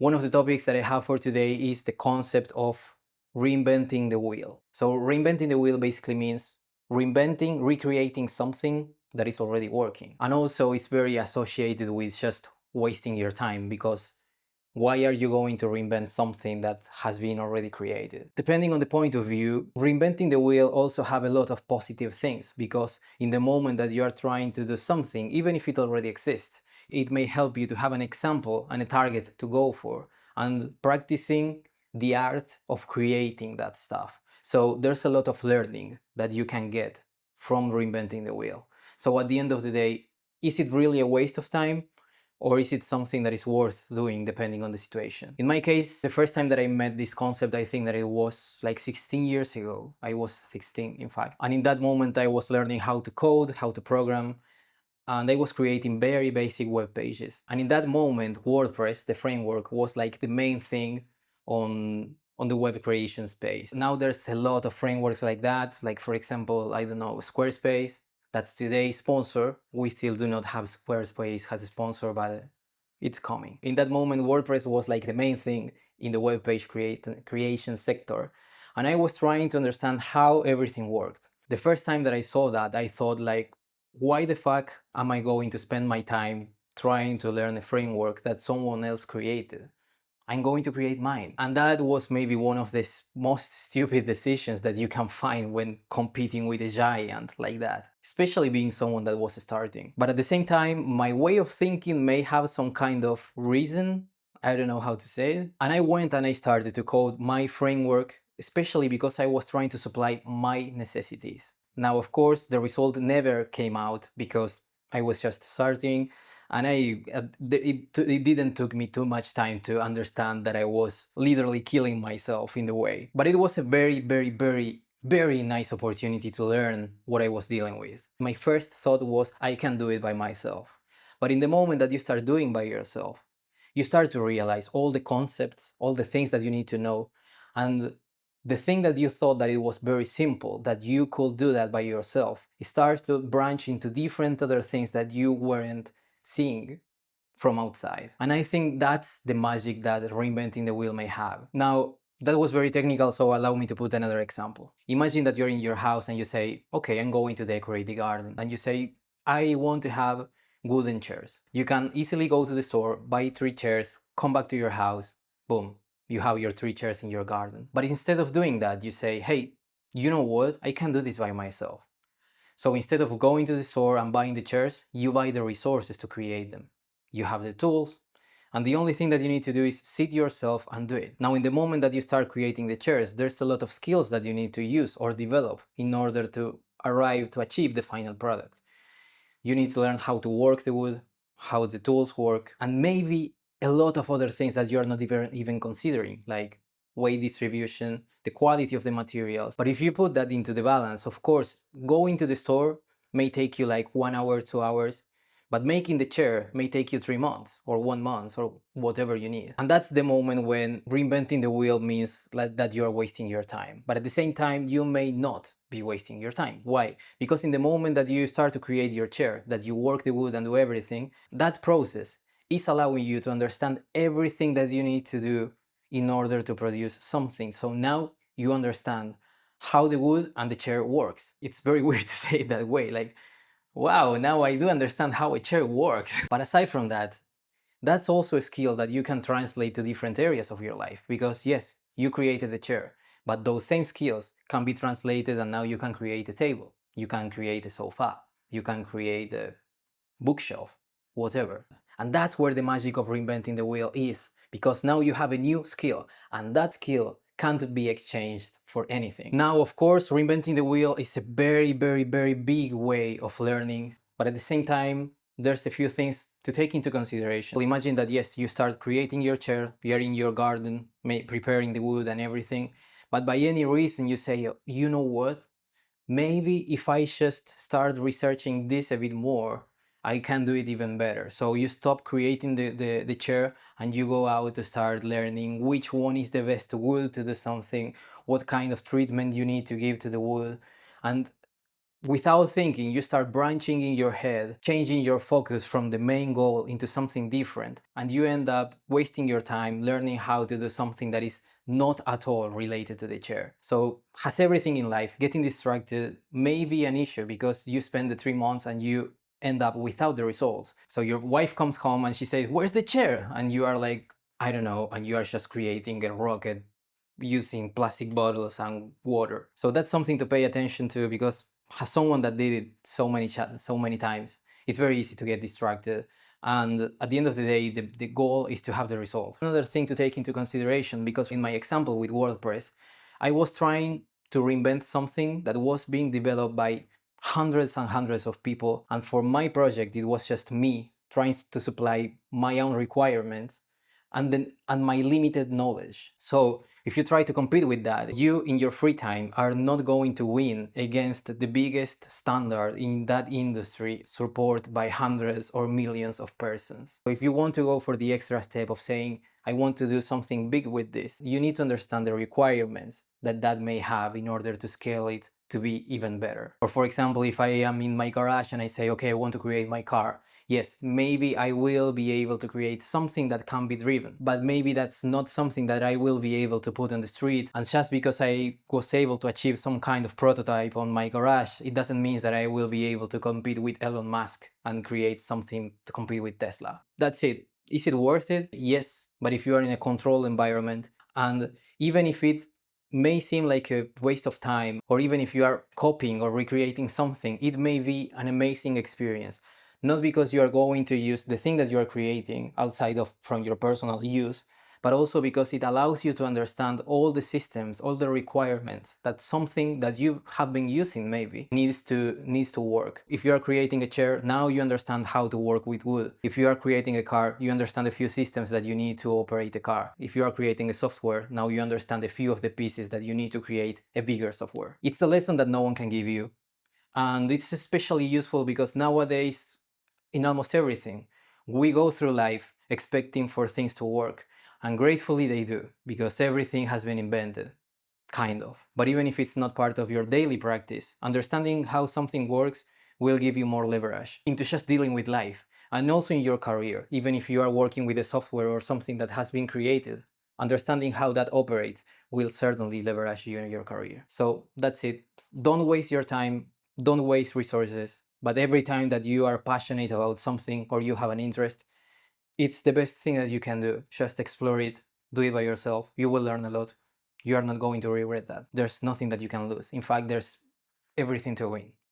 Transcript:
One of the topics that I have for today is the concept of reinventing the wheel. So, reinventing the wheel basically means reinventing, recreating something that is already working. And also, it's very associated with just wasting your time because why are you going to reinvent something that has been already created? Depending on the point of view, reinventing the wheel also have a lot of positive things because in the moment that you are trying to do something, even if it already exists, it may help you to have an example and a target to go for and practicing the art of creating that stuff. So there's a lot of learning that you can get from reinventing the wheel. So at the end of the day, is it really a waste of time? Or is it something that is worth doing depending on the situation? In my case, the first time that I met this concept, I think that it was like 16 years ago. I was 16, in fact. And in that moment, I was learning how to code, how to program, and I was creating very basic web pages. And in that moment, WordPress, the framework, was like the main thing on the web creation space. Now there's a lot of frameworks like that, like for example, I don't know, Squarespace. That's today's sponsor. We still do not have Squarespace as a sponsor, but it's coming. In that moment, WordPress was like the main thing in the web page creation sector. And I was trying to understand how everything worked. The first time that I saw that, I thought like, why the fuck am I going to spend my time trying to learn a framework that someone else created? I'm going to create mine. And that was maybe one of the most stupid decisions that you can find when competing with a giant like that, especially being someone that was starting. But at the same time, my way of thinking may have some kind of reason. I don't know how to say it. And I went and I started to code my framework, especially because I was trying to supply my necessities. Now, of course, the result never came out because I was just starting and it didn't took me too much time to understand that I was literally killing myself in the way. But it was a very nice opportunity to learn what I was dealing with. My first thought was I can do it by myself. But in the moment that you start doing by yourself, you start to realize all the concepts, all the things that you need to know, and the thing that you thought that it was very simple, that you could do that by yourself, it starts to branch into different other things that you weren't seeing from outside. And I think that's the magic that reinventing the wheel may have. Now, that was very technical, so allow me to put another example. Imagine that you're in your house and you say, okay, I'm going to decorate the garden. And you say, I want to have wooden chairs. You can easily go to the store, buy 3 chairs, come back to your house, boom, you have your 3 chairs in your garden. But instead of doing that, you say, hey, you know what? I can do this by myself. So instead of going to the store and buying the chairs, you buy the resources to create them. You have the tools, and the only thing that you need to do is sit yourself and do it. Now, in the moment that you start creating the chairs, there's a lot of skills that you need to use or develop in order to arrive to achieve the final product. You need to learn how to work the wood, how the tools work, and maybe a lot of other things that you're not even considering, like weight distribution, the quality of the materials. But if you put that into the balance, of course, going to the store may take you like 1 hour, 2 hours, but making the chair may take you 3 months or 1 month or whatever you need. And that's the moment when reinventing the wheel means that you're wasting your time. But at the same time, you may not be wasting your time. Why? Because in the moment that you start to create your chair, that you work the wood and do everything, that process is allowing you to understand everything that you need to do in order to produce something. So now you understand how the wood and the chair works. It's very weird to say it that way. Like, wow, now I do understand how a chair works. But aside from that, that's also a skill that you can translate to different areas of your life because, yes, you created a chair, but those same skills can be translated and now you can create a table, you can create a sofa, you can create a bookshelf, whatever. And that's where the magic of reinventing the wheel is because now you have a new skill and that skill can't be exchanged for anything. Now, of course, reinventing the wheel is a very big way of learning, but at the same time, there's a few things to take into consideration. Well, imagine that yes, you start creating your chair, you're in your garden, preparing the wood and everything, but by any reason you say, you know what, maybe if I just start researching this a bit more, I can do it even better. So you stop creating the chair and you go out to start learning which one is the best wood to do something, what kind of treatment you need to give to the wood. And without thinking, you start branching in your head, changing your focus from the main goal into something different, and you end up wasting your time learning how to do something that is not at all related to the chair. So, has everything in life, getting distracted may be an issue because you spend the 3 months and you end up without the results. So, your wife comes home and she says, "Where's the chair?" And you are like, "I don't know," and you are just creating a rocket using plastic bottles and water. So that's something to pay attention to, because as someone that did it so many times, it's very easy to get distracted. And at the end of the day, the goal is to have the result. Another thing to take into consideration, because in my example with WordPress, I was trying to reinvent something that was being developed by hundreds and hundreds of people. And for my project, it was just me trying to supply my own requirements and my limited knowledge. So if you try to compete with that, you in your free time are not going to win against the biggest standard in that industry, supported by hundreds or millions of persons. So if you want to go for the extra step of saying, I want to do something big with this, you need to understand the requirements that that may have in order to scale it to be even better. Or for example, if I am in my garage and I say, okay, I want to create my car, yes, maybe I will be able to create something that can be driven, but maybe that's not something that I will be able to put on the street. And just because I was able to achieve some kind of prototype on my garage, it doesn't mean that I will be able to compete with Elon Musk and create something to compete with Tesla. That's it. Is it worth it? Yes, but if you are in a controlled environment, and even if it may seem like a waste of time, or even if you are copying or recreating something, it may be an amazing experience. Not because you are going to use the thing that you are creating outside of from your personal use, but also because it allows you to understand all the systems, all the requirements that something that you have been using maybe needs to work. If you are creating a chair, now you understand how to work with wood. If you are creating a car, you understand a few systems that you need to operate the car. If you are creating a software, now you understand a few of the pieces that you need to create a bigger software. It's a lesson that no one can give you, and it's especially useful because nowadays, in almost everything, we go through life expecting for things to work, and gratefully they do, because everything has been invented, kind of. But even if it's not part of your daily practice, understanding how something works will give you more leverage into just dealing with life, and also in your career. Even if you are working with a software or something that has been created, understanding how that operates will certainly leverage you in your career. So that's it. Don't waste your time, don't waste resources, but every time that you are passionate about something or you have an interest, it's the best thing that you can do. Just explore it, do it by yourself. You will learn a lot. You are not going to regret that. There's nothing that you can lose. In fact, there's everything to win.